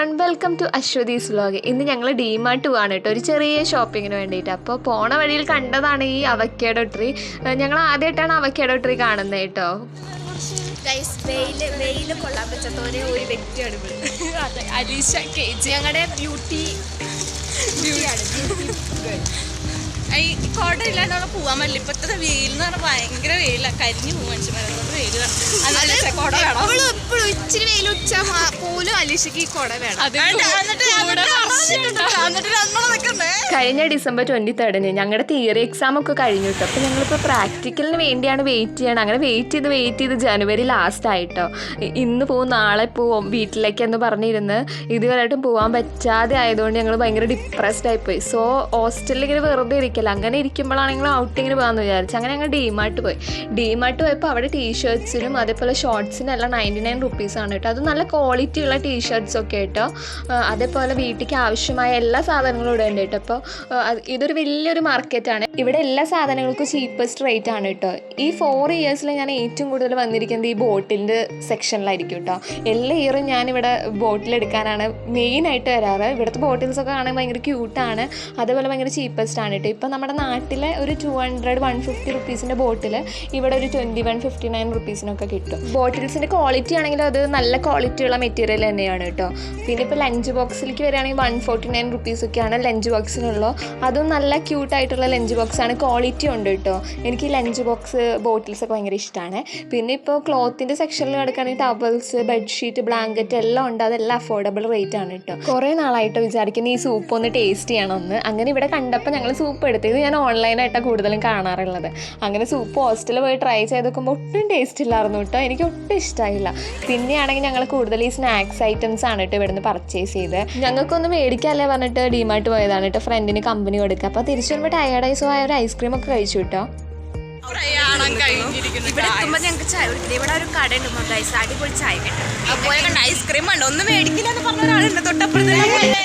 Everyone, welcome to Aswathi's vlog. ഇന്ന് ഞങ്ങൾ ഡിമാർട്ട് പോവാണ് കേട്ടോ, ഒരു ചെറിയ ഷോപ്പിങ്ങിന് വേണ്ടിയിട്ട്. അപ്പോൾ പോണ വഴിയിൽ കണ്ടതാണ് ഈ അവക്കാഡോ ട്രീ. ഞങ്ങൾ ആദ്യമായിട്ടാണ് അവക്കാഡോ ട്രീ കാണുന്നത് കേട്ടോ. വെയിൽ കൊള്ളാൻ പറ്റാത്ത ഒരു വ്യക്തിയാണ് ഇവിടെ. അലീഷ കേജ് ഞങ്ങളുടെ ബ്യൂട്ടി ഈ കോട ഇല്ലാണ്ട് പോവാൻ പറ്റില്ല. ഇപ്പത്തെ വെയിൽ എന്ന് പറഞ്ഞാൽ ഭയങ്കര വെയിലാണ്, കരിഞ്ഞു പോകും മനുഷ്യന്മാരോട് വെയിൽ. എപ്പോഴും ഇച്ചിരി വെയിൽ ഉച്ച പോലും അലീഷയ്ക്ക് ഈ കൊട വേണം. കഴിഞ്ഞ ഡിസംബർ 23 ഞങ്ങളുടെ തിയറി എക്സാം ഒക്കെ കഴിഞ്ഞു കേട്ടോ. അപ്പോൾ ഞങ്ങളിപ്പോൾ പ്രാക്ടിക്കലിന് വേണ്ടിയാണ് വെയിറ്റ് ചെയ്യണം. അങ്ങനെ വെയിറ്റ് ചെയ്ത് ജനുവരി ലാസ്റ്റ് ആയിട്ടോ. ഇന്ന് പോവും നാളെ പോവും വീട്ടിലേക്കെന്ന് പറഞ്ഞിരുന്ന് ഇതുവരെയായിട്ടും പോകാൻ പറ്റാതെ ആയതുകൊണ്ട് ഞങ്ങൾ ഭയങ്കര ഡിപ്രസ്ഡ് ആയിപ്പോയി. സോ ഹോസ്റ്റലിൽ ഇങ്ങനെ വെറുതെ ഇരിക്കില്ല, അങ്ങനെ ഇരിക്കുമ്പോഴാണെങ്കിൽ ഔട്ടിങ്ങിന് പോകാമെന്ന് വിചാരിച്ചു. അങ്ങനെ ഞങ്ങൾ ഡിമാർട്ട് പോയപ്പോൾ അവിടെ ടീഷർട്സിനും അതേപോലെ ഷോർട്സിനും എല്ലാം 99 റുപ്പീസാണ് കേട്ടോ. അത് നല്ല ക്വാളിറ്റി ഉള്ള ടീഷർട്സ് ഒക്കെ കേട്ടോ. അതേപോലെ വീട്ടിലേക്ക് ആവശ്യമായ എല്ലാ സാധനങ്ങളും ഇവിടെ ഉണ്ട് കേട്ടോ. അപ്പോൾ ഇതൊരു വലിയൊരു മാർക്കറ്റാണ്. ഇവിടെ എല്ലാ സാധനങ്ങൾക്കും ചീപ്പസ്റ്റ് റേറ്റ് ആണ് കേട്ടോ. ഈ 4 ഇയേഴ്സിൽ ഞാൻ ഏറ്റവും കൂടുതൽ വന്നിരിക്കുന്നത് ഈ ബോട്ടിലിൻ്റെ സെക്ഷനിലായിരിക്കും കേട്ടോ. എല്ലാ ഇയറും ഞാനിവിടെ ബോട്ടിലെടുക്കാനാണ് മെയിനായിട്ട് വരാറ്. ഇവിടുത്തെ ബോട്ടിൽസൊക്കെ കാണാൻ ഭയങ്കര ക്യൂട്ടാണ്, അതേപോലെ ഭയങ്കര ചീപ്പസ്റ്റ് ആണ് കേട്ടോ. ഇപ്പം നമ്മുടെ നാട്ടിലെ ഒരു 200-150 റുപ്പീസിൻ്റെ ബോട്ടിൽ ഇവിടെ ഒരു 21-59 റുപ്പീസിനൊക്കെ കിട്ടും. ബോട്ടിൽസിൻ്റെ ക്വാളിറ്റി ആണെങ്കിലും അത് നല്ല ക്വാളിറ്റി ഉള്ള മെറ്റീരിയൽ തന്നെയാണ് കേട്ടോ. പിന്നെ ഇപ്പോൾ ലഞ്ച് ബോക്സിലേക്ക് വരികയാണെങ്കിൽ 149 റുപ്പീസൊക്കെയാണ് ലഞ്ച് ബോക്സിനുള്ളൂ. അതും നല്ല ക്യൂട്ടായിട്ടുള്ള ലഞ്ച് ബോക്സാണ്, ക്വാളിറ്റി ഉണ്ട് കേട്ടോ. എനിക്ക് ലഞ്ച് ബോക്സ് ബോട്ടിൽസൊക്കെ ഭയങ്കര ഇഷ്ടമാണ്. പിന്നെ ഇപ്പോൾ ക്ലോത്തിൻ്റെ സെക്ഷനിൽ കിടക്കുകയാണെങ്കിൽ ടവൽസ്, ബെഡ്ഷീറ്റ്, ബ്ലാങ്കറ്റ് എല്ലാം ഉണ്ട്. അതെല്ലാം അഫോർഡബിൾ റേറ്റ് ആണ് കേട്ടോ. കുറേ നാളായിട്ട് വിചാരിക്കുന്ന ഈ സൂപ്പ് ഒന്ന് ടേസ്റ്റ് ചെയ്യണമെന്ന്. അങ്ങനെ ഇവിടെ കണ്ടപ്പോൾ ഞങ്ങൾ സൂപ്പ് എടുത്ത്. ഇത് ഞാൻ ഓൺലൈനായിട്ടാണ് കൂടുതലും കാണാറുള്ളത്. അങ്ങനെ സൂപ്പ് ഹോസ്റ്റലിൽ പോയി ട്രൈ ചെയ്ത് നോക്കുമ്പോൾ ഒട്ടും ടേസ്റ്റ് ഇല്ലായിരുന്നു കേട്ടോ. എനിക്ക് ഒട്ടും ഇഷ്ടമായില്ല. പിന്നെയാണെങ്കിൽ ഞങ്ങൾ കൂടുതൽ ഈ സ്നാക്സ് ഐറ്റംസ് ആണ് കേട്ടോ ഇവിടുന്ന് പർച്ചേസ് ചെയ്ത്. ഞങ്ങൾക്കൊന്ന് മേടിക്കാല്ലേ പറഞ്ഞിട്ട് ഡിമാർട്ട് പോയതാണ് കേട്ടോ, ഫ്രണ്ടിന് കമ്പനി കൊടുക്കുക. അപ്പോൾ തിരിച്ചു വരുമ്പോൾ ടയേർഡായി, സോ ഒരു ഐസ്ക്രീം ഒക്കെ കഴിച്ചു കേട്ടോ. ഇവിടെ എത്തുമ്പോൾ ഞങ്ങൾക്ക് ചായ കുടിക്കുന്നത്. ഇവിടെ ഒരു കട ഉണ്ട് ഗൈസ്, അടിപൊളി ചായ കിട്ടും. അതുപോലെ കണ്ട ഐസ്ക്രീം ഉണ്ട്. ഒന്നും മേടിക്കില്ല എന്ന് പറഞ്ഞ ഒരാളുണ്ട് തൊട്ടപ്പുറത്ത്.